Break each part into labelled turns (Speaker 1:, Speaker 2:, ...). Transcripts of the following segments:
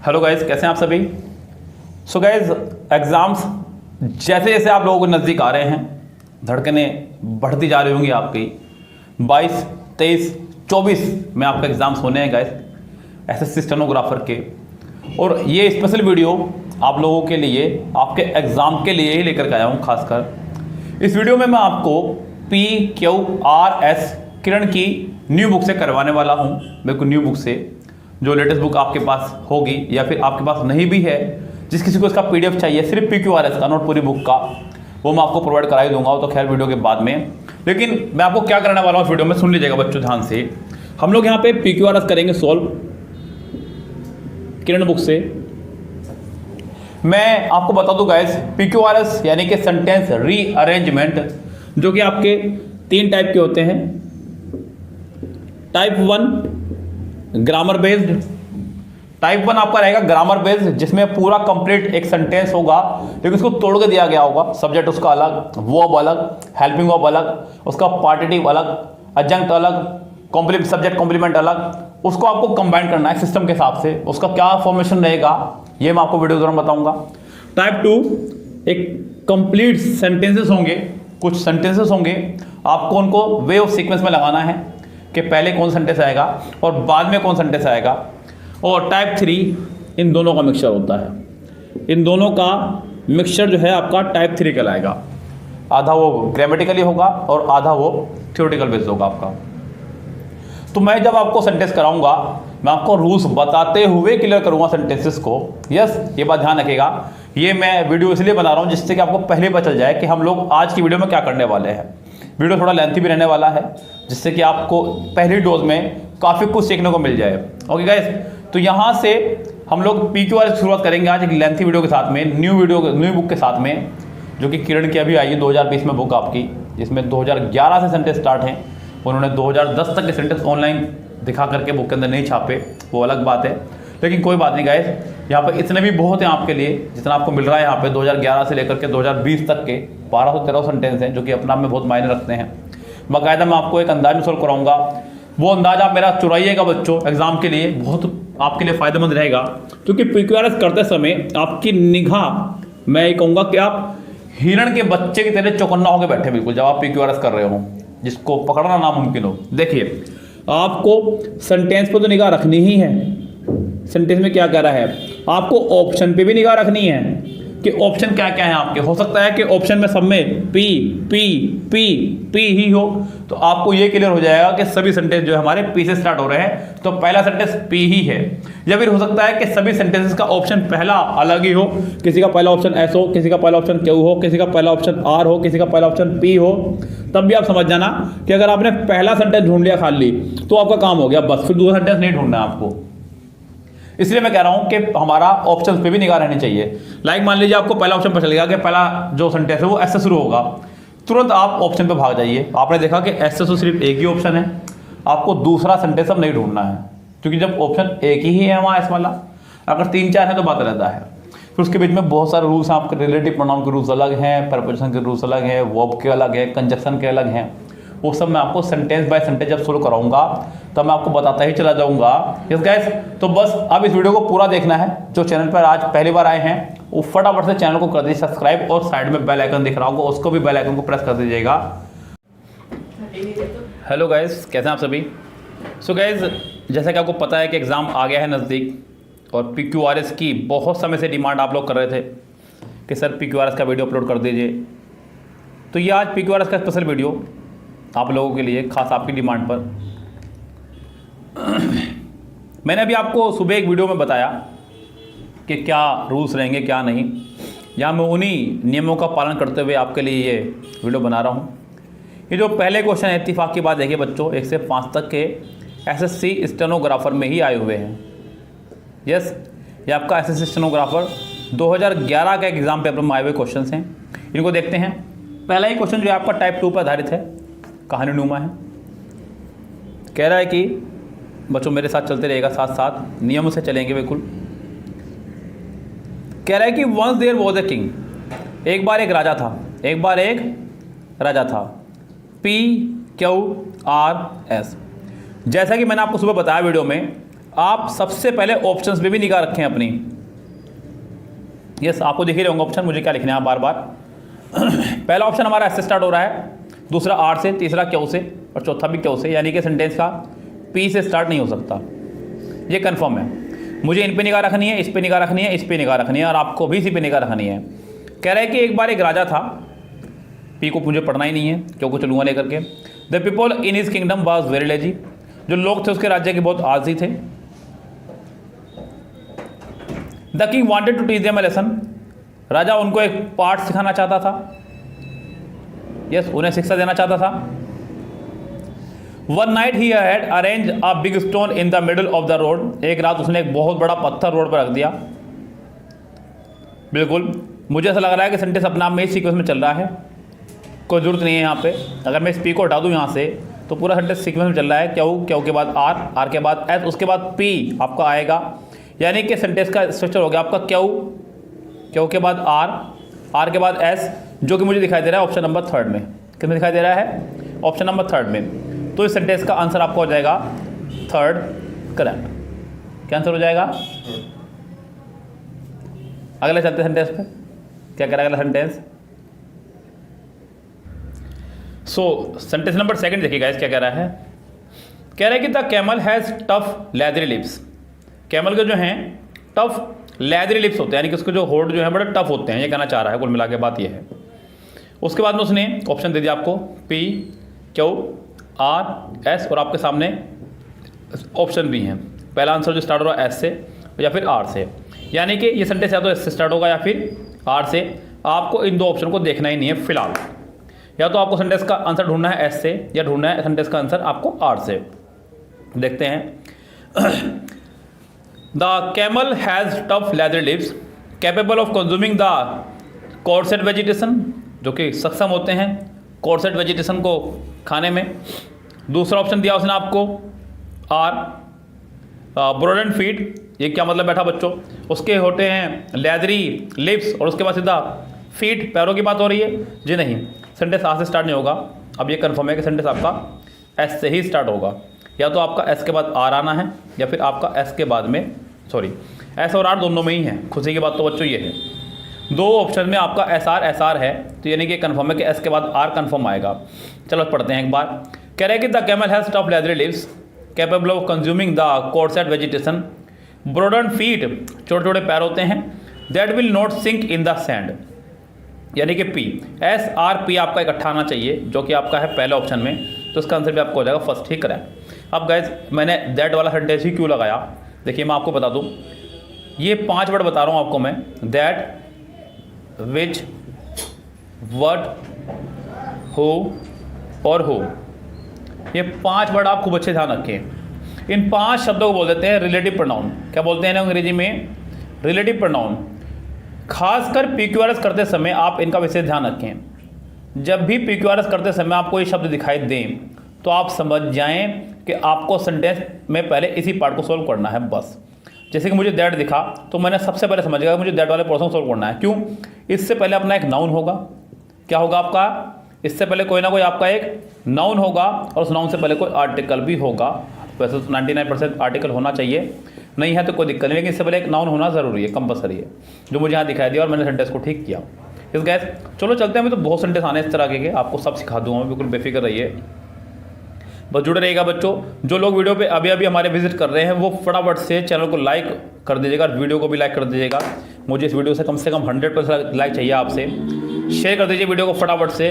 Speaker 1: Hello guys, कैसे हैं आप सभी। सो गाइज, एग्ज़ाम्स जैसे जैसे आप लोगों को नज़दीक आ रहे हैं, धड़कनें बढ़ती जा रही होंगी आपकी। 22, 23, 24 में आपका एग्ज़ाम्स होने हैं गाइज, एसएससी स्टेनोग्राफर के। और ये स्पेशल वीडियो आप लोगों के लिए, आपके एग्ज़ाम के लिए ही लेकर के आया हूँ। खासकर इस वीडियो में मैं आपको PQRS किरण की न्यू बुक से करवाने वाला हूँ। बिल्कुल न्यू बुक से, जो लेटेस्ट बुक आपके पास होगी या फिर आपके पास नहीं भी है, जिस किसी को इसका PDF चाहिए सिर्फ PQRS का, नोट पूरी बुक का, वो मैं आपको प्रोवाइड करा ही दूंगा। वो तो खैर वीडियो के बाद में। लेकिन मैं आपको क्या करने वाला हूँ वीडियो में, सुन लीजिएगा बच्चों ध्यान से। हम लोग यहाँ पे PQRS करेंगे सॉल्व किरण बुक से। मैं आपको बता दूं गाइस, PQRS यानी कि सेंटेंस रीअरेंजमेंट, जो कि आपके 3 टाइप के होते हैं। Type 1 grammar based. टाइप 1 आपका रहेगा ग्रामर बेस्ड, जिसमें पूरा कंप्लीट एक सेंटेंस होगा लेकिन उसको तोड़ के दिया गया होगा। सब्जेक्ट उसका अलग, वर्ब अलग, हेल्पिंग वर्ब अलग, उसका पार्टिटिव अलग, एडजंक्ट अलग, सब्जेक्ट कॉम्प्लीमेंट अलग। उसको आपको कंबाइन करना है सिस्टम के हिसाब से। उसका क्या फॉर्मेशन रहेगा ये मैं आपको वीडियो के दौरान बताऊंगा। टाइप 2 एक कंप्लीट सेंटेंसेस होंगे, कुछ सेंटेंसेस होंगे, आपको उनको वे ऑफ सीक्वेंस में लगाना है कि पहले कौन सेंटेंस आएगा और बाद में कौन सेंटेंस आएगा। और टाइप 3 इन दोनों का मिक्सचर होता है। इन दोनों का मिक्सचर जो है आपका टाइप 3 कहलाएगा। आधा वो ग्रामेटिकली होगा और आधा वो थ्योरेटिकल बेस्ड होगा आपका। तो मैं जब आपको सेंटेंस कराऊंगा, मैं आपको रूल्स बताते हुए क्लियर करूंगा सेंटेंसेस को। यस, ये बात ध्यान रखिएगा। ये मैं वीडियो इसलिए बना रहा हूं जिससे कि आपको पहले पता चल जाए कि हम लोग आज की वीडियो में क्या करने वाले हैं। वीडियो थोड़ा लेंथी भी रहने वाला है, जिससे कि आपको पहली डोज में काफ़ी कुछ सीखने को मिल जाए। ओके गाइस, तो यहाँ से हम लोग PQRS की शुरुआत करेंगे आज एक लेंथी वीडियो के साथ में, न्यू बुक के साथ में, जो कि किरण की अभी आई है 2020 में बुक आपकी, जिसमें 2011 से सेंटेंस स्टार्ट हैं। उन्होंने 2010 तक के सेंटेंस ऑनलाइन दिखा करके बुक के अंदर नहीं छापे, वो अलग बात है। लेकिन कोई बात नहीं गाइस, यहाँ पर इतने भी बहुत हैं आपके लिए, जितना आपको मिल रहा है यहाँ पे 2011 से लेकर के 2020 तक के 1213 सेंटेंस हैं, जो कि अपना में बहुत मायने रखते हैं। बाकायदा मैं आपको एक अंदाज में सॉल्व कराऊंगा। वो अंदाज आप मेरा चुराइएगा बच्चों, एग्जाम के लिए बहुत आपके लिए फ़ायदेमंद रहेगा। क्योंकि PQRS करते समय आपकी निगाह, मैं ये कहूँगा कि आप हिरण के बच्चे की तरह चौकन्ना होकर बैठे बिल्कुल, जब आप PQRS कर रहे हो, जिसको पकड़ना नामुमकिन हो। देखिए, आपको सेंटेंस पर तो निगाह रखनी ही है। सेंटेंस में क्या कह रहा है, आपको ऑप्शन पे भी निगाह रखनी है कि ऑप्शन क्या क्या है आपके। हो सकता है कि ऑप्शन में सब में P P P P ही हो, तो आपको ये क्लियर हो जाएगा कि सभी सेंटेंस जो है हमारे P से स्टार्ट हो रहे हैं, तो पहला सेंटेंस P ही है। या फिर हो सकता है कि सभी सेंटेंसेस का ऑप्शन पहला अलग ही हो, किसी का पहला ऑप्शन S हो, किसी का पहला ऑप्शन Q हो, किसी का पहला ऑप्शन R हो, किसी का पहला ऑप्शन P हो। तब भी आप समझ जाना कि अगर आपने पहला सेंटेंस ढूंढ लिया खाली, तो आपका काम हो गया बस, फिर दूसरा सेंटेंस नहीं ढूंढना है आपको। इसलिए मैं कह रहा हूं कि हमारा ऑप्शंस पे भी निगाह रहनी चाहिए। लाइक मान लीजिए आपको पहला ऑप्शन पर चल गया कि पहला जो सेंटेंस है वो S से शुरू होगा, तुरंत आप ऑप्शन पे भाग जाइए। आपने देखा कि S से तो सिर्फ एक ही ऑप्शन है, आपको दूसरा सेंटेंस अब नहीं ढूंढना है, क्योंकि जब ऑप्शन एक ही है वहाँ S वाला। अगर 3-4 है तो बात रहता है। फिर उसके बीच में बहुत सारे रूल्स हैं आपके। रिलेटिव प्रोनाउन के रूल्स अलग हैं, प्रपोजिशन के रूल्स अलग हैं, वर्ब के अलग हैं, कंजक्शन के अलग हैं। वो सब मैं आपको सेंटेंस बाय सेंटेंस जब शुरू कराऊंगा तब मैं आपको बताता ही चला जाऊंगा। यस गाइस, तो बस अब इस वीडियो को पूरा देखना है। जो चैनल पर आज पहली बार आए हैं वो फटाफट से चैनल को कर दीजिए सब्सक्राइब, और साइड में बेल आइकन दिख रहा होगा, उसको भी बेल आइकन को प्रेस कर दीजिएगा। हेलो गाइस, कैसे हैं आप सभी। सो गाइस, जैसा कि आपको पता है कि एग्ज़ाम आ गया है नज़दीक, और PQRS की बहुत समय से डिमांड आप लोग कर रहे थे कि सर PQRS का वीडियो अपलोड कर दीजिए। तो ये आज PQRS का स्पेशल वीडियो आप लोगों के लिए, खास आपकी डिमांड पर। मैंने अभी आपको सुबह एक वीडियो में बताया कि क्या रूल्स रहेंगे क्या नहीं। यहाँ मैं उन्हीं नियमों का पालन करते हुए आपके लिए ये वीडियो बना रहा हूँ। ये जो पहले क्वेश्चन है, इत्तेफाक की बात देखिए बच्चों, 1 से 5 तक के SSC स्टेनोग्राफर में ही आए हुए हैं। यस, ये आपका SSC स्टेनोग्राफर 2011 का एग्ज़ाम पेपर में आए हुए क्वेश्चन हैं। इनको देखते हैं। पहला ही क्वेश्चन जो है आपका टाइप 2 पर आधारित है, कहानी नुमा है। कह रहा है कि बच्चों मेरे साथ चलते रहेगा, साथ साथ नियम से चलेंगे बिल्कुल। कह रहा है कि once there was a king, एक बार एक राजा था, एक बार एक राजा था। PQRS, जैसा कि मैंने आपको सुबह बताया वीडियो में, आप सबसे पहले ऑप्शंस में भी निगाह रखें अपनी। यस, आपको दिख ही रहे होंगे ऑप्शन, मुझे क्या लिखना है बार बार। पहला ऑप्शन हमारा एस से स्टार्ट हो रहा है, दूसरा आर से, तीसरा क्यू से और चौथा भी क्यू से, यानी कि सेंटेंस का पी से स्टार्ट नहीं हो सकता, ये कंफर्म है। मुझे इन पे निगाह रखनी है, इस पे निगाह रखनी है, इस पे निगाह रखनी है, और आपको भी इसी पे निगाह रखनी है। कह रहा है कि एक बार एक राजा था, पी को मुझे पढ़ना ही नहीं है, क्यों को चलूँगा लेकर के। The people in his kingdom was very lazy, जो लोग थे उसके राज्य के बहुत आलसी थे। The king wanted to teach them a lesson, राजा उनको एक पाठ सिखाना चाहता था, यस, उन्हें शिक्षा देना चाहता था। One night he had arrange a big stone in the middle of the road, एक रात उसने एक बहुत बड़ा पत्थर रोड पर रख दिया। बिल्कुल, मुझे ऐसा लग रहा है कि सेंटेंस अपने आप में इस सीक्वेंस में चल रहा है, कोई जरूरत नहीं है यहाँ पे। अगर मैं इस पी को हटा दूँ यहाँ से तो पूरा सेंटेंस सीक्वेंस में चल रहा है। क्यू के बाद आर, आर के बाद एस, उसके बाद पी आपका आएगा, यानी कि सेंटेंस का स्ट्रक्चर हो गया आपका क्यू के बाद आर, आर के बाद एस, जो कि मुझे दिखाई दे रहा है ऑप्शन नंबर थर्ड में। किसमें दिखाई दे रहा है? ऑप्शन नंबर थर्ड में। तो इस सेंटेंस का आंसर आपका हो जाएगा थर्ड करेक्ट। क्या आंसर हो जाएगा? अगले चलते सेंटेंस पे, क्या कह रहा है अगला सेंटेंस? सो सेंटेंस नंबर सेकंड देखिएगा, क्या कह रहा है? कह रहा है कि the camel has tough leathery lips, camel के जो हैं टफ लेदरी लिप्स होते हैं, यानी कि उसके जो होठ जो है बड़े टफ होते हैं, ये कहना चाह रहा है। कुल मिला के बात ये है। उसके बाद में उसने ऑप्शन दे दिया आपको पी, क्यू, आर, एस, और आपके सामने ऑप्शन भी हैं। पहला आंसर जो स्टार्ट हो रहा है एस से या फिर आर से, यानी कि ये सेंटेंस या तो एस से स्टार्ट होगा या फिर आर से। आपको इन दो ऑप्शन को देखना ही नहीं है फिलहाल, या तो आपको सेंटेंस का आंसर ढूंढना है एस से या ढूंढना है सेंटेंस का आंसर आपको आर से। देखते हैं। The camel has tough leather lips capable of consuming the coarse vegetation, जो कि सक्षम होते हैं कॉर्सेट वेजिटेशन को खाने में। दूसरा ऑप्शन दिया उसने आपको आर, ब्रोडेंट फीट, ये क्या मतलब बैठा बच्चों? उसके होते हैं लेदरी लिप्स और उसके बाद सीधा फीट, पैरों की बात हो रही है जी? नहीं, सेंटेंस आर से स्टार्ट नहीं होगा। अब ये कंफर्म है कि सेंटेंस आपका एस से ही स्टार्ट होगा, या तो आपका एस के बाद आर आना है या फिर आपका एस के बाद में, सॉरी, एस और आर दोनों में ही है। खुशी की बात तो बच्चों ये है, दो ऑप्शन में आपका एस आर है, तो यानी कि कंफर्म है कि एस के बाद आर कंफर्म आएगा। चलो पढ़ते हैं एक बार। कह रहे हैं कि the camel has tough leathery lips capable of consuming the coarse vegetation, broaden feet, छोटे छोटे पैर होते हैं, that will not sink in the sand, यानी कि पी, एस आर पी आपका इकट्ठा आना चाहिए, जो कि आपका है पहले ऑप्शन में, तो इसका आंसर भी आपको हो जाएगा फर्स्ट ही करेक्ट। अब गाइज मैंने दैट वाला सेंटेंस ही क्यों लगाया, देखिए मैं आपको बता दूं, ये 5 वर्ड बता रहा हूं आपको मैं, दैट, विच, व्हाट, हु और हु, ये 5 वर्ड आप खूब अच्छे ध्यान रखें। इन 5 शब्दों को बोल देते हैं रिलेटिव प्रोनाउन। क्या बोलते हैं ना अंग्रेजी में? Relative pronoun. खासकर PQRS करते समय आप इनका विशेष ध्यान रखें। जब भी PQRS करते समय आपको ये शब्द दिखाई दें तो आप समझ जाएं कि आपको सेंटेंस में पहले इसी पार्ट को सोल्व करना है बस। जैसे कि मुझे दैट दिखा तो मैंने सबसे पहले समझ गया मुझे दैट वाले पोर्शन को सोल्व करना है। क्यों? इससे पहले अपना एक नाउन होगा। क्या होगा आपका? इससे पहले कोई ना कोई आपका एक नाउन होगा और उस नाउन से पहले कोई आर्टिकल भी होगा। वैसे तो 99% आर्टिकल होना चाहिए, नहीं है तो कोई दिक्कत नहीं, लेकिन इससे पहले एक नाउन होना ज़रूरी है, कंपलसरी है, जो मुझे यहाँ दिखाई दिया और मैंने सेंटेंस को ठीक किया। इस गैस चलो चलते हैं। मैं तो बहुत सेंटेंस आने इस तरह के आपको सब सिखा दूंगा, बिल्कुल बेफिक्र रहिए, बस जुड़े रहिएगा बच्चों। जो लोग वीडियो पे अभी अभी हमारे विजिट कर रहे हैं वो फटाफट से चैनल को लाइक कर दीजिएगा, वीडियो को भी लाइक कर दीजिएगा। मुझे इस वीडियो से कम 100% लाइक चाहिए आपसे। शेयर कर दीजिए वीडियो को, फटाफट से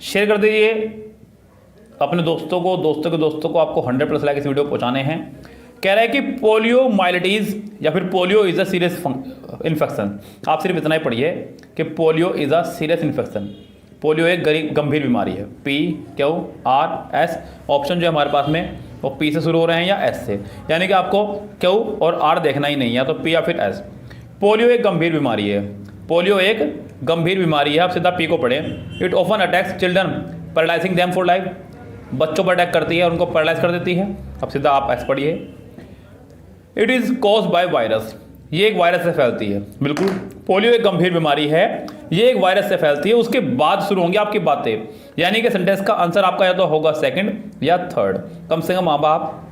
Speaker 1: शेयर कर दीजिए अपने दोस्तों को, दोस्तों के दोस्तों को। आपको 100% लाइक इस वीडियो पहुँचाने हैं। कह रहा है कि पोलियोमाइलिटीज़ या फिर polio is a serious infection. आप सिर्फ इतना ही पढ़िए कि polio is a serious infection. Polio एक गंभीर बीमारी है। P, Q, R, S, option जो है हमारे पास में वो पी से शुरू हो रहे हैं या एस से, यानी कि आपको क्यू और आर देखना ही नहीं है, या तो पी या फिर एस। पोलियो एक गंभीर बीमारी है, पोलियो एक गंभीर बीमारी है। आप सीधा पी को पढ़ें। It often attacks children paralyzing them for life. बच्चों पर अटैक करती है और उनको पैरालाइज कर देती है। अब सीधा आप एस पढ़िए। It is cause by virus, ये एक वायरस से फैलती है। बिल्कुल, पोलियो एक गंभीर बीमारी है, ये एक वायरस से फैलती है। उसके बाद शुरू होंगी आपकी बातें, यानी कि सेंटेंस का आंसर आपका या तो होगा सेकंड या थर्ड। कम से कम अब आप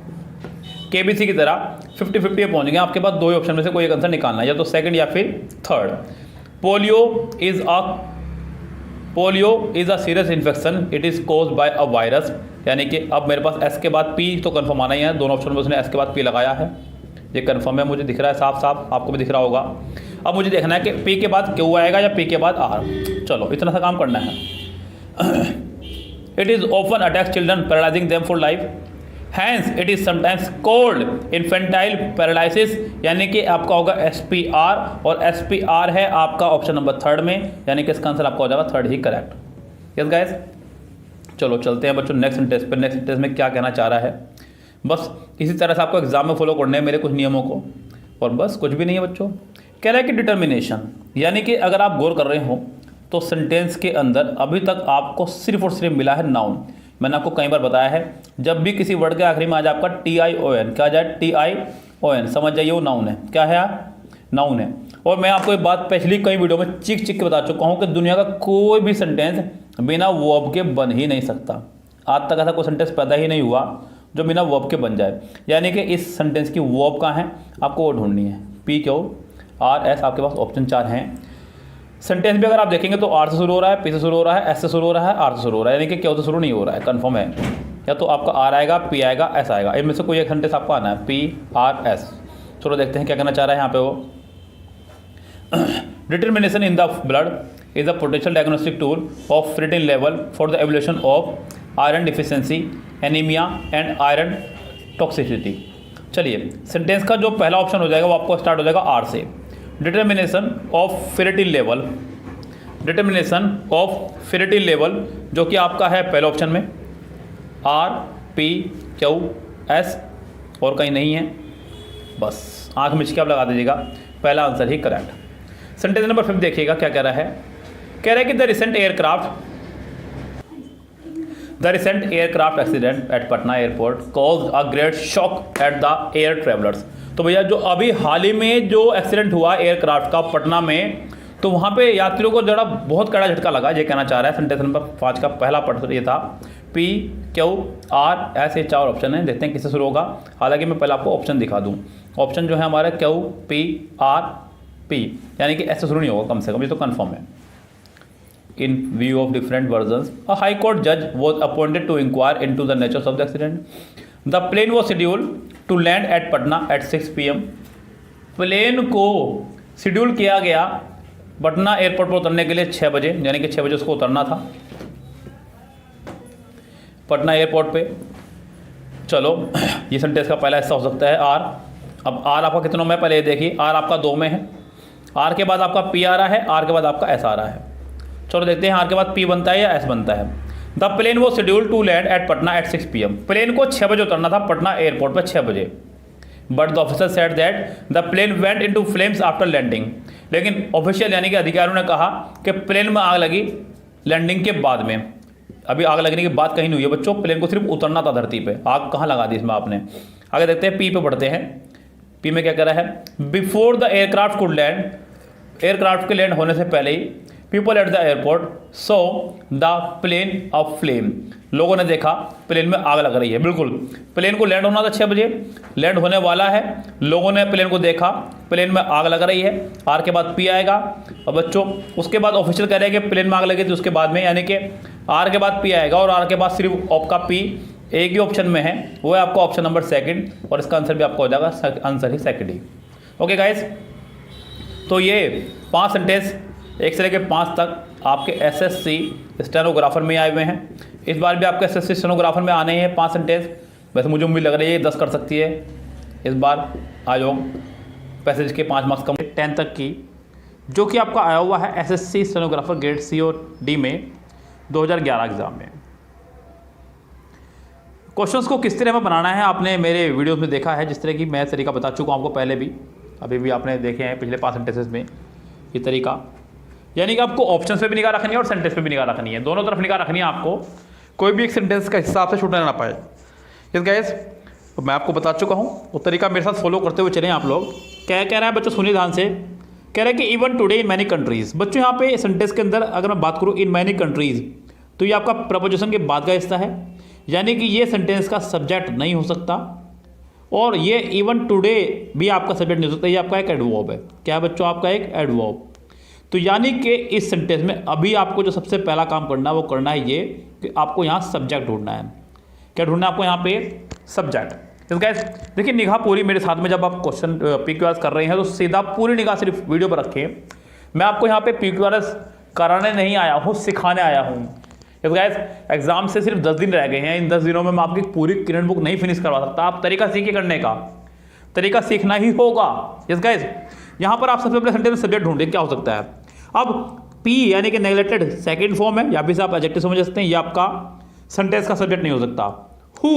Speaker 1: केबीसी की तरह 50-50 पे पहुंच गए। आपके पास दो ही ऑप्शन में से कोई एक आंसर निकालना है, या तो सेकंड या फिर third. Polio is a serious infection, it is caused by a virus. यानी कि अब मेरे पास एस के बाद पी तो कंफर्म आना ही है, दोनों ऑप्शन में उसने एस के बाद पी लगाया है, ये कंफर्म है, मुझे दिख रहा है साफ साफ, आपको भी दिख रहा होगा। अब मुझे देखना है कि पी के बाद क्यू आएगा या पी के बाद आर। चलो इतना सा काम करना है। It is often attacks children paralyzing them for life, hence it is sometimes called infantile paralysis. यानी कि आपका होगा SPR, और SPR है आपका ऑप्शन नंबर थर्ड में, यानी कि इसका आंसर आपका हो जाएगा थर्ड ही करेक्ट। यस गाइस, चलो चलते हैं बच्चों नेक्स्ट टेस्ट पर। नेक्स्ट टेस्ट में क्या कहना चाह रहा है, बस इसी तरह से आपको एग्जाम में फॉलो करने हैं मेरे कुछ नियमों को, और बस कुछ भी नहीं है बच्चों। कह रहा है कि डिटर्मिनेशन, यानी कि अगर आप गौर कर रहे हो तो सेंटेंस के अंदर अभी तक आपको सिर्फ और सिर्फ मिला है नाउन। मैंने आपको कई बार बताया है, जब भी किसी वर्ड के आखिरी में आ जाए आपका TION, क्या आ जाए TION, समझ जाइए वो नाउन है। क्या है यार, नाउन है। और मैं आपको एक बात पिछली कई वीडियो में चिक चिक के बता चुका हूँ कि दुनिया का कोई भी सेंटेंस बिना वर्ब के बन ही नहीं सकता। आज तक ऐसा कोई सेंटेंस पैदा ही नहीं हुआ जो बिना वर्ब के बन जाए। यानी कि इस सेंटेंस की वर्ब कहाँ है, आपको वो ढूंढनी है। PQRS आपके पास ऑप्शन 4 हैं। सेंटेंस भी अगर आप देखेंगे तो R से शुरू हो रहा है, P से शुरू हो रहा है, S से शुरू हो रहा है, R से शुरू हो रहा है, यानी कि Q से शुरू नहीं हो रहा है, कंफर्म है। या तो आपका R आएगा, P आएगा, S आएगा, इनमें से कोई एक सेंटेंस आपको आना है, PRS। चलो देखते हैं क्या कहना चाह रहा है यहाँ पे वो। Determination in the blood is a potential diagnostic tool of ferritin level for the evolution of iron deficiency, anaemia and iron toxicity. चलिए सेंटेंस का जो पहला ऑप्शन हो जाएगा वो आपको स्टार्ट हो जाएगा R से। Determination of ferritin level, determination of ferritin level जो कि आपका है पहले ऑप्शन में RPQS, और कहीं नहीं है, बस आंख मिच के आप लगा दीजिएगा, पहला आंसर ही करेक्ट। सेंटेंस नंबर 5 देखिएगा क्या कह रहा है। कह रहा है कि the recent aircraft accident at Patna airport caused a great shock at the air travellers. तो भैया जो अभी हाल ही में जो एक्सीडेंट हुआ एयरक्राफ्ट का पटना में, तो वहाँ पे यात्रियों को जरा बहुत कड़ा झटका लगा, ये कहना चाह रहा है। सेंटेंस नंबर 5 का पहला पार्ट ये था। PQR ऐसे 4 ऑप्शन हैं, देखते हैं किससे शुरू होगा। हालांकि मैं पहले आपको ऑप्शन दिखा दूँ। ऑप्शन जो है हमारा QPRP, यानी कि ऐसे शुरू नहीं होगा कम से कम, ये तो कन्फर्म है। In view of different versions, a High Court judge was appointed to inquire into the nature of the accident. The plane was scheduled to land at Patna at 6 PM. Plane को schedule किया गया Patna airport पर उतरने के लिए 6 बजे, यानी कि 6 बजे उसको उतरना था पटना एयरपोर्ट पे। चलो ये सेंटेंस का पहला हिस्सा हो सकता है R। अब R आपका कितनों में, पहले ये देखिए, R आपका 2 में है, R के बाद आपका P आ रहा है, R के बाद आपका S आ रहा है। चलो देखते हैं R के बाद P बनता है या S बनता है। द प्लेन वो schedule to land at Patna at 6 PM। Plane को 6 बजे उतरना था पटना एयरपोर्ट पर 6 बजे। But the officer said that the plane went into flames after landing. लेकिन ऑफिशियल यानी कि अधिकारियों ने कहा कि प्लेन में आग लगी लैंडिंग के बाद में। अभी आग लगने की बात कहीं नहीं हुई है बच्चों, प्लेन को सिर्फ उतरना था धरती पे, आग कहाँ लगा दी इसमें आपने। आगे देखते हैं P पे बढ़ते हैं। P में क्या कह रहा है, before the aircraft could land, aircraft के लैंड होने से पहले ही people at the airport saw the plane of flame. लोगों ने देखा प्लेन में आग लग रही है। बिल्कुल, प्लेन को लैंड होना था 6 बजे, लैंड होने वाला है, लोगों ने प्लेन को देखा, प्लेन में आग लग रही है। R के बाद P आएगा। और बच्चों उसके बाद ऑफिशियल कह रहे हैं कि प्लेन में आग लगी थी उसके बाद में, यानी कि R के बाद P आएगा, और R के बाद सिर्फ आपका P एक ही ऑप्शन में है, वो है आपका ऑप्शन नंबर 2, और इसका आंसर भी आपका हो जाएगा आंसर ही 2 ही। ओके गाइस, तो ये 5 सेंटेंस 1 से लेकर 5 तक आपके SSC स्टेनोग्राफर में आए हुए हैं। इस बार भी आपके SSC स्टेनोग्राफर में आने हैं 5 सेंटेंस। वैसे मुझे उम्मीद लग रही है 10 कर सकती है इस बार आयोग पैसेज के 5 मार्क्स कम 10 तक की, जो कि आपका आया हुआ है SSC स्टेनोग्राफर ग्रेड C और D में 2011 एग्जाम में। क्वेश्चंस को किस तरह में बनाना है आपने मेरे वीडियोस में देखा है, जिस तरह की मैं तरीका बता चुका हूँ आपको पहले भी, अभी भी आपने देखे हैं पिछले 5 सेंटेंसेस में ये तरीका। यानी कि आपको ऑप्शन पे भी निगाह रखनी है और सेंटेंस पे भी निगाह रखनी है, दोनों तरफ निगाह रखनी है आपको, कोई भी एक सेंटेंस का हिस्सा आपसे छूटने ना पाए। यस गाइस, मैं आपको बता चुका हूँ, वो तरीका मेरे साथ फॉलो करते हुए चलें आप लोग। क्या कह रहा है बच्चों, सुनिए ध्यान से। कह रहा है कि even today in many countries. बच्चों यहाँ पे सेंटेंस के अंदर अगर मैं बात करूँ इन मैनी कंट्रीज़, तो ये आपका प्रपोजिशन के बाद का हिस्सा है, यानी कि ये सेंटेंस का सब्जेक्ट नहीं हो सकता, और ये इवन टुडे भी आपका सब्जेक्ट नहीं हो सकता, ये आपका एक एडवर्ब है। क्या है बच्चों? आपका एक एडवर्ब। तो यानी कि इस सेंटेंस में अभी आपको जो सबसे पहला काम करना है वो करना है ये कि आपको यहाँ सब्जेक्ट ढूंढना है। क्या ढूंढना है आपको यहाँ पे? सब्जेक्ट। गाइस देखिए निगाह पूरी मेरे साथ में, जब आप क्वेश्चन PQRS कर रहे हैं तो सीधा पूरी निगाह सिर्फ वीडियो पर रखें। मैं आपको यहाँ पे PQRS कराने नहीं आया हूँ, सिखाने आया हूँ। गाइस एग्जाम से सिर्फ 10 दिन रह गए हैं, इन 10 दिनों में मैं आपकी पूरी किरण बुक नहीं फिनिश करवा सकता। आप तरीका सीखिए, करने का तरीका सीखना ही होगा। यस गाइस, यहाँ पर आप सबसे पहले सेंटेंस में सब्जेक्ट ढूंढे, क्या हो सकता है। अब P यानी कि नेग्लेक्टेड सेकंड फॉर्म है, या फिर आप एडजेक्टिव समझ सकते हैं, ये आपका सेंटेंस का सब्जेक्ट नहीं हो सकता। हु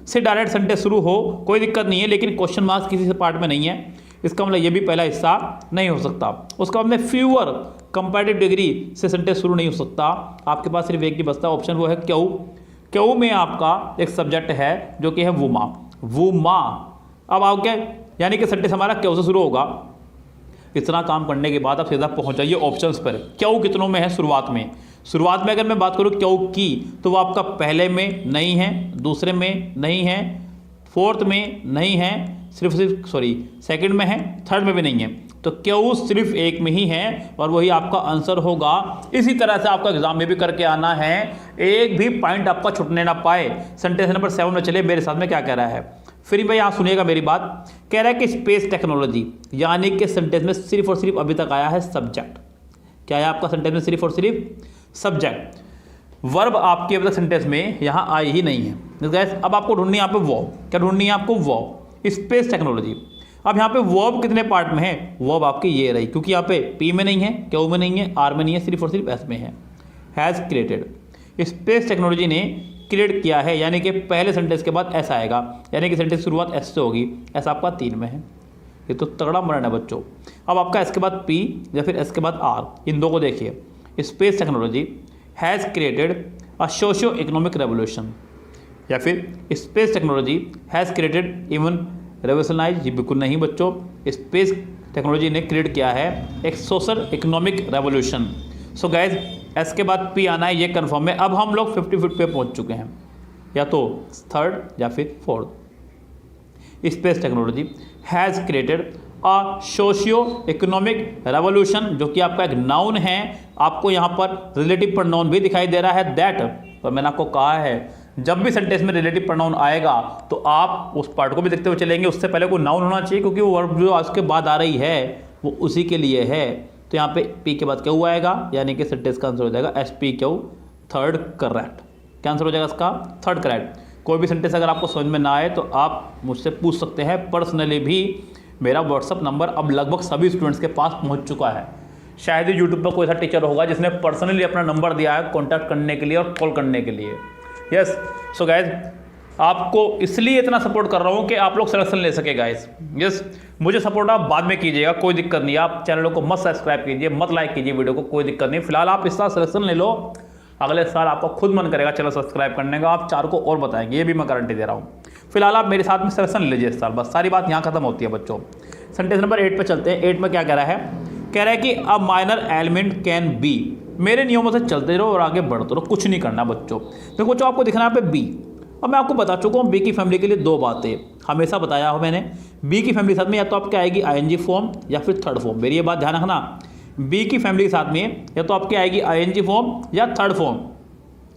Speaker 1: से डायरेक्ट सेंटेंस शुरू हो कोई दिक्कत नहीं है, लेकिन क्वेश्चन मार्क्स किसी से पार्ट में नहीं है, इसका मतलब ये भी पहला हिस्सा नहीं हो सकता। उसका मतलब फ्यूअर कंपैरेटिव डिग्री से सेंटेंस शुरू नहीं हो सकता। आपके पास सिर्फ एक ही बचता है ऑप्शन, वो है क्यों। क्यों में आपका एक सब्जेक्ट है जो कि है वुमा। वुमा अब आओ क्या, यानी कि सेंटेंस हमारा क्यों से शुरू होगा। इतना काम करने के बाद आप सीधा पहुंच जाइए ऑप्शंस पर। क्यों कितनों में है? शुरुआत में। शुरुआत में अगर मैं बात करूं क्यों की, तो वो आपका पहले में नहीं है, दूसरे में नहीं है, फोर्थ में नहीं है, सिर्फ सेकंड में है, थर्ड में भी नहीं है। तो क्यों सिर्फ एक में ही है और वही आपका आंसर होगा। इसी तरह से आपका एग्जाम में भी करके आना है, एक भी पॉइंट आपका छुटने ना पाए। सेंटेंस नंबर 7 में चले, मेरे साथ में क्या कह रहा है फिर भाई, यहाँ सुनिएगा मेरी बात। कह रहा है कि स्पेस टेक्नोलॉजी, यानी कि सेंटेंस में सिर्फ और सिर्फ अभी तक आया है सब्जेक्ट। क्या है आपका सेंटेंस में? सिर्फ और सिर्फ सब्जेक्ट। वर्ब आपके अभी तक सेंटेंस में यहाँ आई ही नहीं है। गाइस अब आपको ढूंढनी है यहाँ पे वर्ब। क्या ढूंढनी है आपको? वर्ब। Space technology. अब यहाँ पे वर्ब कितने पार्ट में है? वर्ब आपकी ये रही, क्योंकि यहाँ पे P में नहीं है, Q में नहीं है, R में नहीं है, सिर्फ और सिर्फ S में है। Has created. स्पेस टेक्नोलॉजी ने क्रिएट किया है, यानी कि पहले सेंटेंस के बाद S आएगा, यानी कि सेंटेंस शुरुआत S से होगी। S आपका 3 में है, ये तो तगड़ा मरण है बच्चों। अब आपका S के बाद P या फिर S के बाद R, इन दो को देखिए। Space technology has created a socio economic revolution, या फिर space technology has created even revolutionize. जी बिल्कुल नहीं बच्चों, स्पेस टेक्नोलॉजी ने क्रिएट किया है एक social economic revolution. So guys S के बाद पी आना है, ये कंफर्म है। अब हम लोग 50 पे पहुंच चुके हैं, या तो थर्ड या फिर fourth. Space technology has created a socio economic revolution, जो कि आपका एक नाउन है। आपको यहाँ पर रिलेटिव प्रोनाउन भी दिखाई दे रहा है दैट, और मैंने आपको कहा है जब भी सेंटेंस में रिलेटिव प्रोनाउन आएगा तो आप उस पार्ट को भी देखते हुए चलेंगे। उससे पहले कोई नाउन होना चाहिए, क्योंकि वो वर्ब जो उसके बाद आ रही है वो उसी के लिए है। तो यहाँ पे पी के बाद क्यों आएगा, यानी कि सेंटेंस का आंसर हो जाएगा एस पी क्यों, थर्ड करेक्ट। क्या आंसर हो जाएगा इसका? Third correct. कोई भी सेंटेंस अगर आपको समझ में ना आए तो आप मुझसे पूछ सकते हैं पर्सनली भी। मेरा व्हाट्सअप नंबर अब लगभग सभी स्टूडेंट्स के पास पहुँच चुका है। शायद ही यूट्यूब पर कोई ऐसा टीचर होगा जिसने पर्सनली अपना नंबर दिया है कॉन्टैक्ट करने के लिए और कॉल करने के लिए। यस सो गाइज, आपको इसलिए इतना सपोर्ट कर रहा हूँ कि आप लोग सिलेक्शन ले सके गाइज। यस मुझे सपोर्ट आप बाद में कीजिएगा, कोई दिक्कत नहीं। आप चैनल को मत सब्सक्राइब कीजिए, मत लाइक कीजिए वीडियो को, कोई दिक्कत नहीं। फिलहाल आप इस साल सिलेक्शन ले लो, अगले साल आपका खुद मन करेगा चैनल सब्सक्राइब करने का, आप 4 को और बताएंगे, ये भी मैं गारंटी दे रहा हूँ। फिलहाल आप मेरे साथ में सिलेक्शन ले लीजिए इस साल, बस सारी बात यहाँ खत्म होती है बच्चों। सेंटेंस नंबर 8 पे चलते हैं। 8 में क्या कह रहा है? कह रहा है कि a minor element can be. मेरे नियमों से चलते रहो और आगे बढ़ते रहो, कुछ नहीं करना बच्चों। देखो बच्चों, आपको दिखना है पे बी। अब मैं आपको बता चुका हूँ बी की फैमिली के लिए 2 बातें हमेशा बताया हो मैंने। बी की फैमिली के साथ में या तो आपके आएगी आईएनजी फॉर्म या फिर थर्ड फॉर्म। मेरी ये बात ध्यान रखना, बी की फैमिली के साथ में या तो आपकी आएगी आईएनजी फॉर्म या थर्ड फॉर्म।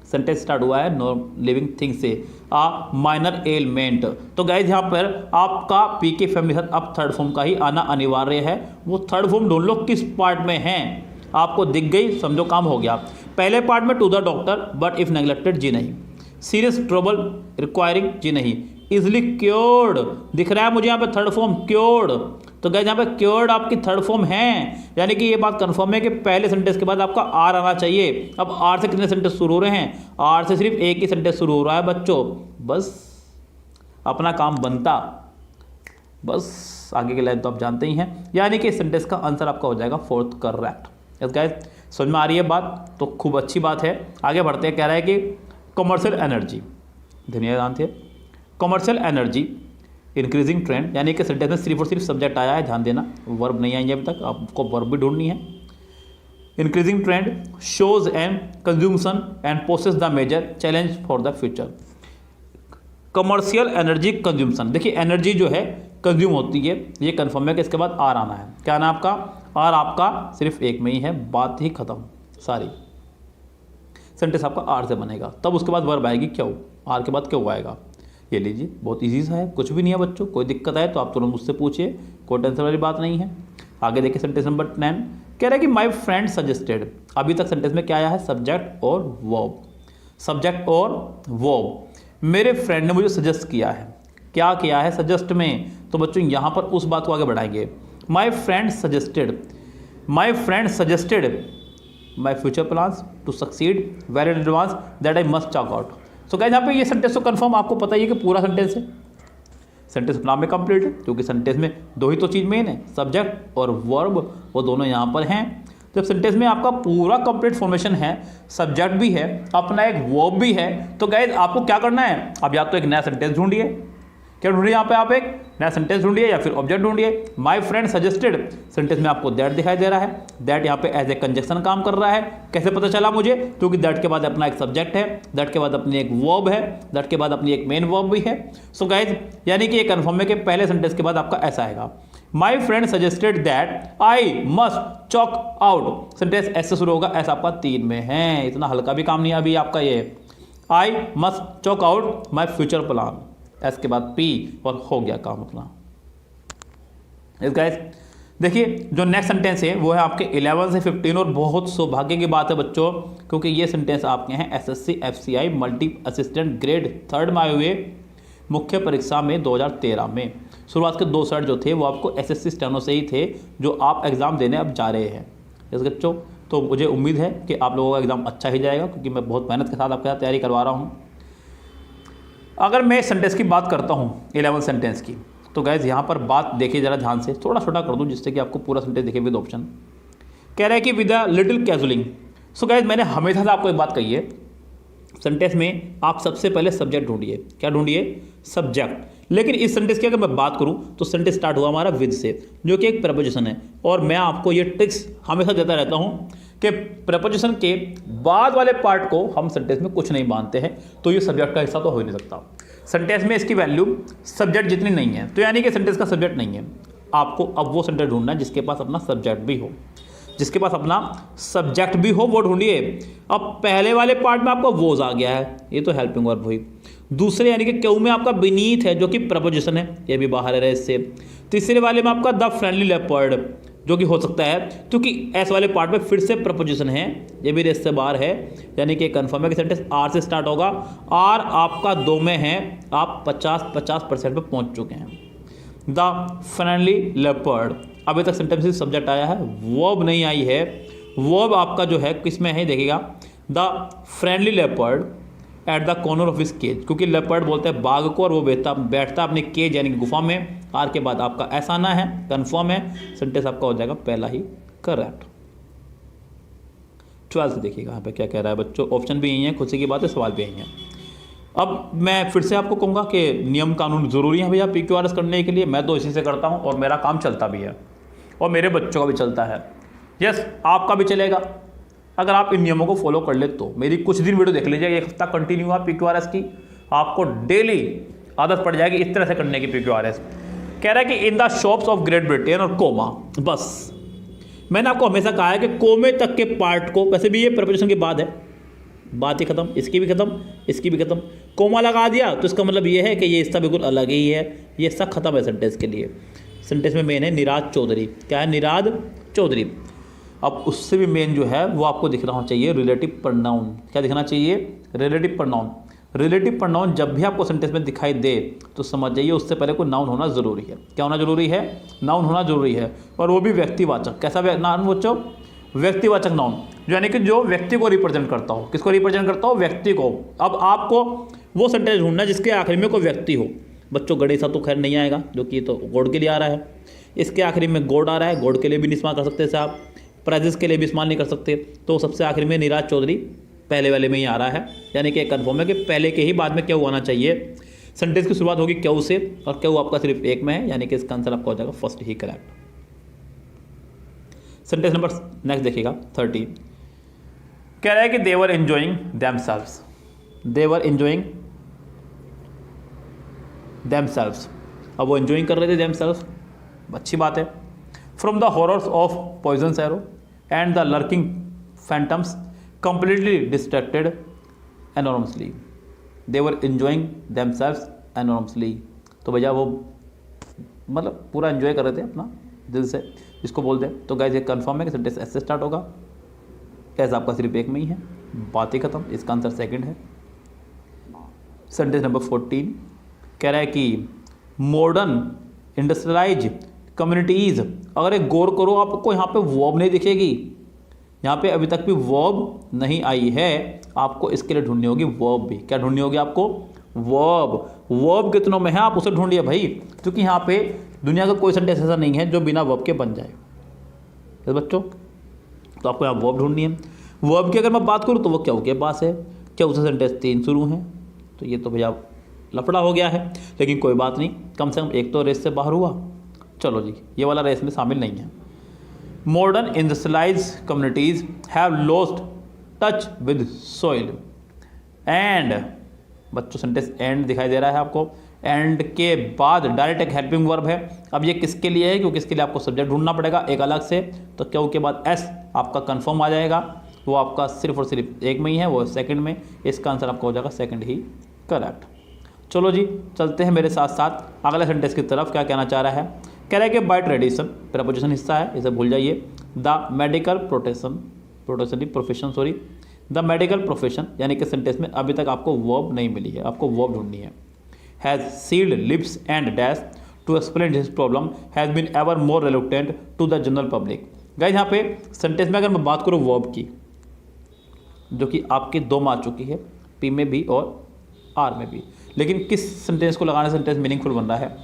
Speaker 1: सेंटेंस स्टार्ट हुआ है नॉन लिविंग थिंग से, आ माइनर एलिमेंट। तो गाइज यहाँ पर आपका पी के फैमिली के साथ अब थर्ड फॉर्म का ही आना अनिवार्य है। वो थर्ड फॉर्म ढूंढ लो किस पार्ट में है, आपको दिख गई, समझो काम हो गया। पहले पार्ट में to the doctor but if neglected, जी नहीं। सीरियस ट्रबल रिक्वायरिंग, जी नहीं। इजिली क्योर्ड दिख रहा है मुझे यहाँ पे थर्ड फॉर्म क्योर्ड। तो गाइस यहाँ पे क्योर्ड आपकी थर्ड फॉर्म है, यानी कि ये बात कंफर्म है कि पहले सेंटेंस के बाद आपका आर आना चाहिए। अब आर से कितने सेंटेंस शुरू हो रहे हैं? आर से सिर्फ एक ही सेंटेंस शुरू हो रहा है बच्चों, बस अपना काम बनता, बस आगे की लाइन तो आप जानते ही हैं। यानी कि सेंटेंस का आंसर आपका हो जाएगा फोर्थ करेक्ट। यस गाइस, समझ में आ रही है बात? तो खूब अच्छी बात है। आगे बढ़ते हैं। कह रहा है कि कमर्शियल एनर्जी, ध्यान थे, कमर्शियल एनर्जी इंक्रीजिंग ट्रेंड, यानी कि सेंटेंस में सिर्फ और सिर्फ सब्जेक्ट आया है, ध्यान देना, वर्ब नहीं आई है अभी तक, आपको वर्ब भी ढूंढनी है। Increasing trend shows and consumption and poses the major challenge for the future. Commercial energy consumption. देखिए एनर्जी जो है कंज्यूम होती है, ये कन्फर्म है कि इसके बाद आर आना है। क्या आना है आपका? आर आपका सिर्फ एक में ही है, बात ही खत्म सारी। सेंटेंस आपका आर से बनेगा, तब उसके बाद वर्ब आएगी क्यों, आर के बाद क्यों आएगा। ये लीजिए, बहुत इजी सा है, कुछ भी नहीं है बच्चों। कोई दिक्कत आए तो आप तुरंत मुझसे पूछिए, कोई टेंशन वाली बात नहीं है। आगे देखिए सेंटेंस नंबर 9 कह रहा है कि माय फ्रेंड सजेस्टेड। अभी तक सेंटेंस में क्या आया है? सब्जेक्ट और वर्ब, सब्जेक्ट और वर्ब। मेरे फ्रेंड ने मुझे सजेस्ट किया है। क्या किया है सजेस्ट में? तो बच्चों यहाँ पर उस बात को आगे बढ़ाएंगे। My friend suggested, my friend suggested my future plans to succeed very in advance that I must chalk out. So guys यहाँ पे ये सेंटेंस तो कंफर्म आपको पता ही है कि पूरा सेंटेंस है, सेंटेंस नाम में कंप्लीट है, क्योंकि सेंटेंस में दो ही तो चीज़ मेन है, सब्जेक्ट और वर्ब, वो दोनों यहाँ पर हैं। जब सेंटेंस में आपका पूरा कंप्लीट फॉर्मेशन है, सब्जेक्ट भी है, अपना एक वर्ब भी है, तो गाइस आपको क्या करना है? अब या तो एक नया सेंटेंस ढूंढिए, क्या ढूंढिए यहाँ पे? आप एक नया सेंटेंस ढूंढिए या फिर ऑब्जेक्ट ढूंढिए। माय फ्रेंड सजेस्टेड, सेंटेंस में आपको दैट दिखाई दे रहा है, दैट यहाँ पे एज ए कंजक्शन काम कर रहा है। कैसे पता चला मुझे? क्योंकि दैट के बाद अपना एक सब्जेक्ट है, दैट के बाद अपनी एक वर्ब है, दैट के बाद अपनी एक मेन वर्ब भी है। सो गाइज यानी कि ये कन्फर्म है कि पहले सेंटेंस के बाद आपका ऐसा आएगा, my friend suggested that I must chalk out. Sentence ऐसे शुरू होगा, ऐसा आपका 3 में है, इतना हल्का भी काम नहीं है अभी आपका ये। आई must chalk out my future plan, S के बाद पी और हो गया काम अपना। इस गाइस देखिए जो नेक्स्ट सेंटेंस है वो है आपके 11 से 15 और बहुत सौभाग्य की बात है बच्चों, क्योंकि ये सेंटेंस आपके हैं SSC FCI multi assistant grade 3 में आए हुए मुख्य परीक्षा में 2013 में। शुरुआत के 2 सेट जो थे वो आपको एसएससी स्टेनो से ही थे, जो आप एग्ज़ाम देने अब जा रहे हैं। इस बच्चों तो मुझे उम्मीद है कि आप लोगों का एग्ज़ाम अच्छा ही जाएगा, क्योंकि मैं बहुत मेहनत के साथ आपके साथ तैयारी करवा रहा हूँ। अगर मैं सेंटेंस की बात करता हूँ 11 सेंटेंस की, तो गाइज यहाँ पर बात देखिए ज़रा ध्यान से, थोड़ा छोटा कर दूँ जिससे कि आपको पूरा सेंटेंस दिखे विद ऑप्शन। कह रहा है कि with a little cajoling. So guys मैंने हमेशा से आपको एक बात कही है, सेंटेंस में आप सबसे पहले सब्जेक्ट ढूंढिए। क्या ढूंढिए? सब्जेक्ट। लेकिन इस सेंटेंस की अगर मैं बात करूं तो सेंटेंस स्टार्ट हुआ हमारा विद से, जो कि एक प्रपोजिशन है। और मैं आपको ये ट्रिक्स हमेशा देता रहता हूं कि प्रपोजिशन के बाद वाले पार्ट को हम सेंटेंस में कुछ नहीं मानते हैं, तो ये सब्जेक्ट का हिस्सा तो हो ही नहीं सकता। सेंटेंस में इसकी वैल्यू सब्जेक्ट जितनी नहीं है, तो यानी कि सेंटेंस का सब्जेक्ट नहीं है। आपको अब वो सेंटेंस ढूंढना है जिसके पास अपना सब्जेक्ट भी हो, जिसके पास अपना सब्जेक्ट भी हो, वो ढूंढिए। अब पहले वाले पार्ट में आपका वोज आ गया है, ये तो हेल्पिंग वर्ब हुई। दूसरे यानी कि क्यू में आपका बीनीथ है, जो कि प्रपोजिशन है, ये भी बाहर है इससे। तीसरे वाले में आपका द फ्रेंडली लेपर्ड, जो कि हो सकता है, क्योंकि एस वाले पार्ट में फिर से प्रपोजिशन है, ये भी रेस से बाहर है, यानी कि कंफर्म है कि सेंटेंस आर से स्टार्ट होगा। आर आपका 2 में है, आप 50% पे पहुंच चुके हैं। द फ्रेंडली लेपर्ड, अभी तक सेंटेंस में सब्जेक्ट आया है, वर्ब नहीं आई है। वर्ब आपका जो है किस में है देखिएगा, the friendly leopard at the corner of his cage, क्योंकि लेपर्ड बोलते हैं बाघ को और वो बैठता अपने केज यानी कि गुफा में। आर के बाद आपका ऐसा आना है, कंफर्म है, सेंटेंस आपका हो जाएगा पहला ही करेक्ट। 12 देखिएगा यहाँ पे क्या कह रहा है बच्चों, ऑप्शन भी यही है, खुशी की बात है, सवाल भी यही है। अब मैं फिर से आपको कहूँगा कि नियम कानून जरूरी है भैया PQRS करने के लिए। मैं तो इसी से करता हूँ और मेरा काम चलता भी है और मेरे बच्चों का भी चलता है। यस, आपका भी चलेगा अगर आप इन नियमों को फॉलो कर ले तो। मेरी कुछ दिन वीडियो देख लीजिए, 1 हफ्ता कंटिन्यू हुआ PQRS की, आपको डेली आदत पड़ जाएगी इस तरह से करने की PQRS। कह रहा है कि in the shops of great Britain और कोमा, बस मैंने आपको हमेशा कहा है कि कोमे तक के पार्ट को, वैसे भी ये प्रपोजिशन के बाद है, बात ही खत्म, इसकी भी खत्म, इसकी भी खत्म। कोमा लगा दिया तो इसका मतलब ये है कि ये इसका बिल्कुल अलग ही है, ये सब खत्म है सेंटेंस के लिए। सेंटेंस में मेन है निराज चौधरी। क्या है? निराज चौधरी। अब उससे भी मेन जो है वो आपको दिख रहा चाहिए रिलेटिव प्रोनाउन। क्या दिखना चाहिए? Relative pronoun. रिलेटिव प्रोनाउन जब भी आपको सेंटेंस में दिखाई दे तो समझ जाइए उससे पहले कोई नाउन होना जरूरी है। क्या होना जरूरी है? नाउन होना जरूरी है, और वो भी व्यक्तिवाचक। कैसा नाउन बच्चों? व्यक्तिवाचक नाउन, यानी कि जो व्यक्ति को रिप्रेजेंट करता हो। किसको रिप्रेजेंट करता हो? व्यक्ति को। अब आपको वो सेंटेंस ढूंढना जिसके आखिरी में कोई व्यक्ति हो। बच्चों गणेशा तो खैर नहीं आएगा, जो कि तो गॉड के लिए आ रहा है। इसके आखिरी में गॉड आ रहा है, गॉड के लिए भी नहीं इस्तेमाल कर सकते से आप, प्राइजेस के लिए भी इस्तेमाल नहीं कर सकते। तो सबसे आखिर में निराज चौधरी पहले वाले में ही आ रहा है, यानी कि कन्फर्म है कि पहले के ही बाद में क्या आना चाहिए। सेंटेंस की शुरुआत होगी क्यू से, और क्यू आपका सिर्फ एक में है, यानी कि इसका आंसर आपका हो जाएगा फर्स्ट ही करेक्ट। सेंटेंस नंबर नेक्स्ट देखिएगा 30। कह रहा है कि they were enjoying themselves. They were enjoying themselves, अब वो enjoying कर रहे थे themselves, अच्छी बात है. From the horrors of poisonous arrow and the lurking phantoms, completely distracted enormously, they were enjoying themselves enormously. तो भैया वो मतलब पूरा एंजॉय कर रहे थे अपना दिल से, इसको बोल दे. तो गाइस ये कंफर्म है कि सेंटेंस ऐसे स्टार्ट होगा. एस आपका सिर्फ एक में ही है, बात ही खत्म. इसका आंसर सेकंड है. सेंटेंस नंबर 14 कह रहा है कि मॉडर्न इंडस्ट्रियलाइज कम्युनिटीज़, अगर एक गौर करो आपको यहाँ पे वर्ब नहीं दिखेगी, यहाँ पे अभी तक भी वर्ब नहीं आई है. आपको इसके लिए ढूंढनी होगी वर्ब भी. क्या ढूंढनी होगी आपको? वर्ब. वर्ब कितनों में है आप उसे ढूंढिए भाई, क्योंकि यहाँ पे दुनिया का कोई सेंटेंस ऐसा नहीं है जो बिना वर्ब के बन जाए. तो बच्चों तो आपको यहाँ वर्ब ढूंढनी है. वर्ब की अगर मैं बात करूँ तो वो क्या हो गया पास है, क्या उसे सेंटेंस 3 शुरू हैं. तो ये तो भैया लफड़ा हो गया है, लेकिन कोई बात नहीं, कम से कम एक तो रेस से बाहर हुआ. चलो जी, ये वाला रेस में शामिल नहीं है. Modern industrialise communities have lost touch with soil and, बच्चों सेंटेंस एंड दिखाई दे रहा है आपको. एंड के बाद डायरेक्ट एक हेल्पिंग वर्ब है. अब ये किसके लिए है, क्योंकि इसके लिए आपको सब्जेक्ट ढूंढना पड़ेगा एक अलग से. तो क्यों के बाद एस आपका कंफर्म आ जाएगा, वो आपका सिर्फ और सिर्फ एक में ही है, वो सेकंड में. इसका आंसर आपका हो जाएगा सेकंड ही करेक्ट. चलो जी चलते हैं मेरे साथ साथ अगले सेंटेंस की तरफ. क्या कहना चाह रहा है? कह रहा है कि बाय ट्रेडिशन, प्रपोजिशन हिस्सा है, इसे भूल जाइए. The medical profession sorry the medical profession, यानी कि सेंटेंस में अभी तक आपको वर्ब नहीं मिली है, आपको वर्ब ढूंढनी है. Has sealed lips and dash to explain his problem has been ever more reluctant to the general public. Guys यहाँ पे सेंटेंस में अगर मैं बात करूँ वर्ब की, जो कि आपकी 2 में आ चुकी है, पी में भी और आर में भी, लेकिन किस सेंटेंस को लगाने से सेंटेंस मीनिंगफुल बन रहा है?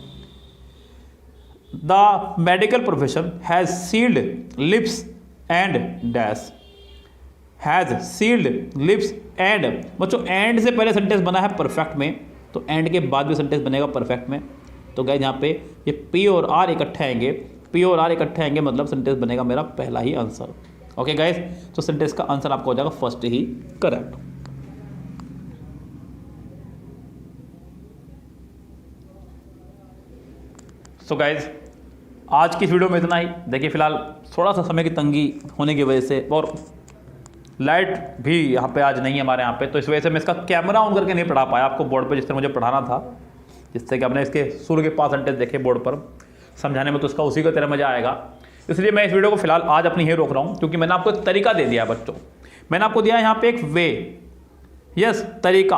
Speaker 1: The medical profession has sealed lips and dash, has sealed lips and. बच्चों एंड से पहले सेंटेंस बना है परफेक्ट में, तो एंड के बाद भी सेंटेंस बनेगा परफेक्ट में. तो गाइस यहाँ पे ये पी और आर इकट्ठे आएंगे, पी और आर इकट्ठे आएंगे, मतलब सेंटेंस बनेगा मेरा पहला ही आंसर. ओके गाइस, तो सेंटेंस का आंसर आपका हो जाएगा फर्स्ट ही करेक्ट. सो गाइस आज की इस वीडियो में इतना ही. देखिए फिलहाल थोड़ा सा समय की तंगी होने की वजह से और लाइट भी यहाँ पे आज नहीं है हमारे यहाँ पे, तो इस वजह से मैं इसका कैमरा ऑन करके नहीं पढ़ा पाया आपको बोर्ड पे जिस तरह मुझे पढ़ाना था, जिससे कि आपने इसके शुरू के 5 सेंटेंस देखे बोर्ड पर समझाने में, तो इसका उसी का तरह मजा आएगा. इसलिए मैं इस वीडियो को फिलहाल आज अपनी ही रोक रहा हूँ, क्योंकि मैंने आपको एक तरीका दे दिया है बच्चों. मैंने आपको दिया है यहाँ पे एक वे, यस तरीका,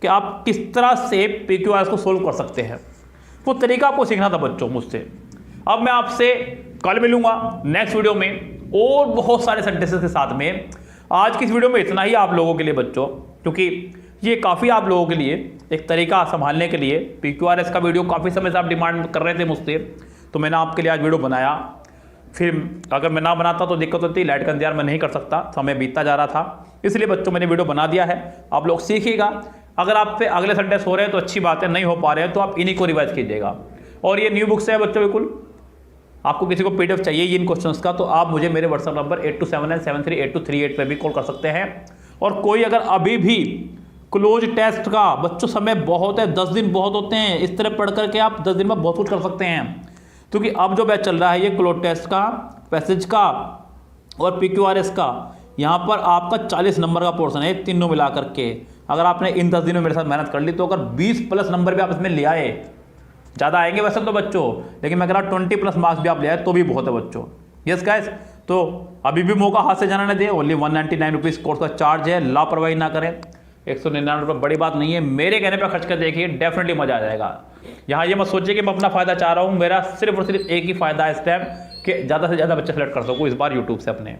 Speaker 1: कि आप किस तरह से PQRS को सोल्व कर सकते हैं. वो तरीका आपको सीखना था बच्चों मुझसे. अब मैं आपसे कल मिलूंगा नेक्स्ट वीडियो में और बहुत सारे सेंटेंसेस के साथ में. आज की इस वीडियो में इतना ही आप लोगों के लिए बच्चों, क्योंकि ये काफ़ी आप लोगों के लिए एक तरीका संभालने के लिए. PQRS का वीडियो काफ़ी समय से आप डिमांड कर रहे थे मुझसे, तो मैंने आपके लिए आज वीडियो बनाया. फिर अगर मैं ना बनाता तो दिक्कत होती, लाइट का इंतजार मैं नहीं कर सकता, समय बीतता जा रहा था. इसलिए बच्चों मैंने वीडियो बना दिया है, आप लोग सीखिएगा. अगर आप पे अगले सेंटेंस हो रहे हैं तो अच्छी बात है, नहीं हो पा रहे हैं तो आप इन्हीं को रिवाइज कीजिएगा. और ये न्यू बुक्स है बच्चों, बिल्कुल आपको किसी को PDF चाहिए इन क्वेश्चंस का, तो आप मुझे मेरे व्हाट्सएप नंबर 8279738238 पर भी कॉल कर सकते हैं. और कोई अगर अभी भी क्लोज टेस्ट का बच्चों समय बहुत है, 10 दिन बहुत होते हैं, इस तरह पढ़ करके आप 10 दिन में बहुत कुछ कर सकते हैं. क्योंकि अब जो बैच चल रहा है ये क्लोज टेस्ट का, पैसेज का और PQRS का, यहाँ पर आपका 40 नंबर का पोर्शन है, तीनों मिला करके. अगर आपने इन 10 दिनों में मेरे साथ मेहनत कर ली तो अगर 20+ नंबर भी आप इसमें ले आए, ज़्यादा आएंगे वैसे तो बच्चों, लेकिन मैं कह रहा 20+ मार्क्स भी आप ले आए तो भी बहुत है बच्चों. यस गाइस, तो अभी भी मौका हाथ से जाना न दे. ओनली 199 रुपीज़ कोर्स का चार्ज है, लापरवाही ना करें. 199 रुपये बड़ी बात नहीं है, मेरे कहने पर खर्च कर देखिए, डेफिनेटली मजा आ जाएगा. यहाँ ये मत सोचिए कि मैं अपना फ़ायदा चाह रहा हूँ, मेरा सिर्फ और सिर्फ एक ही फ़ायदा है इस टाइम, कि ज़्यादा से ज़्यादा बच्चे सेलेक्ट कर सकूँ इस बार यूट्यूब से अपने.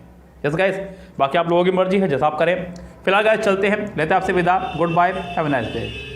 Speaker 1: यस गाइस, बाकी आप लोगों की मर्जी है, जैसा आप करें. फिलहाल गाइस चलते हैं, लेते हैं आपसे विदा. Good bye, have a nice day.